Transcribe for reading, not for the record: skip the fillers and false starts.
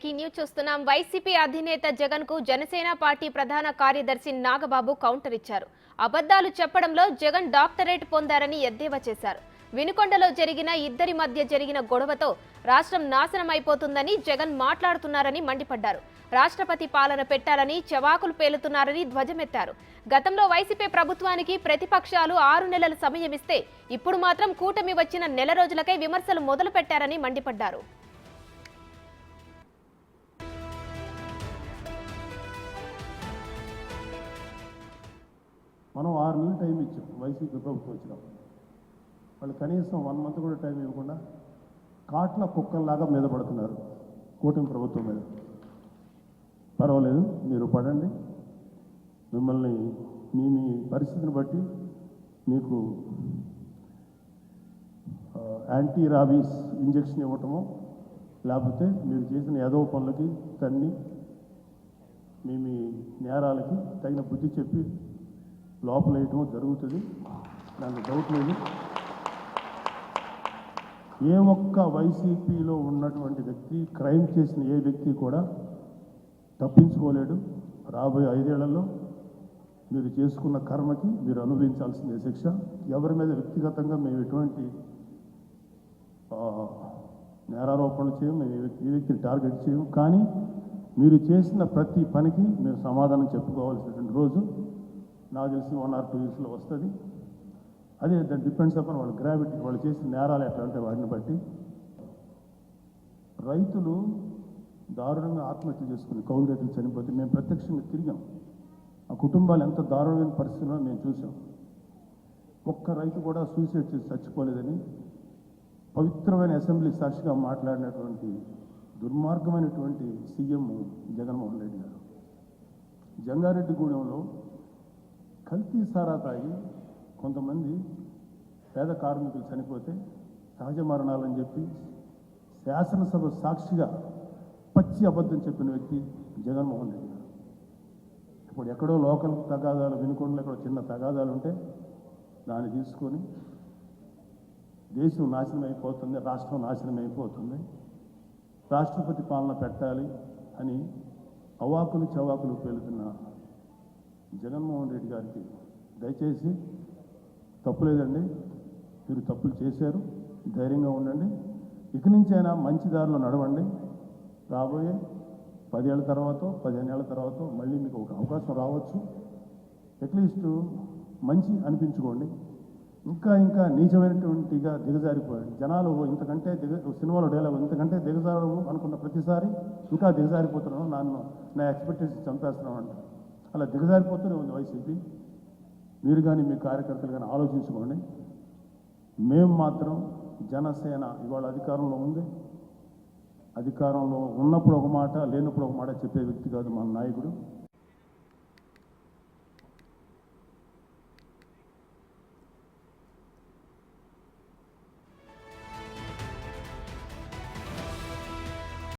Breaking news చూస్తున్నాం. YCP అధినేత జగన్ కు జనసేన పార్టీ ప్రధాన కార్యదర్శి నాగబాబు కౌంటర్ ఇచ్చారు. అబద్ధాలు చెప్పడంలో జగన్ డాక్టరేట్ పొందారని ఎద్దేవా చేశారు. వినుకొండలో జరిగిన ఇద్దరి మధ్య జరిగిన గొడవతో రాష్ట్రం నాశనం అయిపోతుందని జగన్ మాట్లాడుతున్నారని మండిపడ్డారు. రాష్ట్రపతి పాలన పెట్టాలని చవాకులు పేలుతున్నారని ధ్వజమెత్తారు. గతంలో వైసీపీ ప్రభుత్వానికి ప్రతిపక్షాలు 6 నెలల సమయం ఇస్తే ఇప్పుడు మాత్రం కూటమి వచ్చిన నెల రోజులకే విమర్శలు మొదలు పెట్టారని మండిపడ్డారు. మనం 6 నెలలు టైం ఇచ్చాం వైసీపీ ప్రభుత్వం వచ్చినప్పుడు. వాళ్ళు కనీసం 1 మంత్ కూడా టైం ఇవ్వకుండా కాట్ల కుక్కల్లాగా మీద పడుతున్నారు కూటమి ప్రభుత్వం మీద. పర్వాలేదు, మీరు పడండి, మిమ్మల్ని మీ పరిస్థితిని బట్టి మీకు యాంటీ రాబీస్ ఇంజెక్షన్ ఇవ్వటమో లేకపోతే మీరు చేసిన ఏదో పనులకి తన్ని మీ నేరాలకి తగిన బుద్ధి చెప్పి లోపల వేయటం జరుగుతుంది. దానికి డౌట్ లేదు. ఏ ఒక్క వైసీపీలో ఉన్నటువంటి వ్యక్తి, క్రైమ్ చేసిన ఏ వ్యక్తి కూడా తప్పించుకోలేడు. రాబోయే 5 ఏళ్లలో మీరు చేసుకున్న కర్మకి మీరు అనుభవించాల్సిందే శిక్ష. ఎవరి మీద వ్యక్తిగతంగా మేము ఎటువంటి నేరారోపణలు చేయము, మేము ఈ వ్యక్తిని టార్గెట్ చేయము. కానీ మీరు చేసిన ప్రతి పనికి మీరు సమాధానం చెప్పుకోవాల్సినటువంటి రోజు నాకు తెలిసి 1 or 2 yearsలో వస్తుంది. అదే దాని డిపెండ్స్ అపాన్ వాళ్ళ గ్రావిటీ, వాళ్ళు చేసిన నేరాలు ఎట్లా అంటే వాటిని బట్టి. రైతులు దారుణంగా ఆత్మహత్య చేసుకుని కౌలు రైతులు చనిపోతే మేము ప్రత్యక్షంగా తిరిగాం. ఆ కుటుంబాలు ఎంత దారుణమైన పరిస్థితుల్లో మేము చూసాం. ఒక్క రైతు కూడా సూసైడ్ చేసి చచ్చిపోలేదని పవిత్రమైన అసెంబ్లీ సాక్షిగా మాట్లాడినటువంటి దుర్మార్గమైనటువంటి సీఎం జగన్మోహన్ రెడ్డి గారు. జంగారెడ్డిగూడెంలో కల్తీ సారా తాగి కొంతమంది పేద కార్మికులు చనిపోతే సహజ మరణాలని చెప్పి శాసనసభ సాక్షిగా పచ్చి అబద్ధం చెప్పిన వ్యక్తి జగన్మోహన్ రెడ్డి గారు. ఇప్పుడు ఎక్కడో లోకల్ తగాదాలు, వినుకొండలో ఎక్కడో చిన్న తగాదాలు ఉంటే దాన్ని తీసుకొని దేశం నాశనం అయిపోతుంది, రాష్ట్రం నాశనం అయిపోతుంది, రాష్ట్రపతి పాలన పెట్టాలి అని అవాకులు చవాకులు పేలుతున్న జగన్మోహన్ రెడ్డి గారికి దయచేసి తప్పులేదండి, మీరు తప్పులు చేశారు, ధైర్యంగా ఉండండి, ఇక నుంచైనా మంచి దారిలో నడవండి. రాబోయే 10 ఏళ్ల తర్వాత 15 ఏళ్ల తర్వాత మళ్ళీ మీకు ఒక అవకాశం రావచ్చు. అట్లీస్ట్ మంచి అనిపించుకోండి. ఇంకా నీచమైనటువంటిగా దిగజారిపోయాడు జనాలు. ఇంతకంటే సినిమాలో డైలాగ్, ఇంతకంటే దిగజారు అనుకున్న ప్రతిసారి ఇంకా దిగజారిపోతున్నాను, నా ఎక్స్పెక్టేషన్ చంపేస్తున్నాను అంట. అలా దిగజారిపోతూనే ఉంది వైసీపీ. మీరు కానీ మీ కార్యకర్తలు కానీ ఆలోచించుకోండి. మేము మాత్రం జనసేన ఇవాళ అధికారంలో ఉంది. అధికారంలో ఉన్నప్పుడు ఒక మాట, లేనప్పుడు ఒక మాట చెప్పే వ్యక్తి కాదు మన నాయకుడు.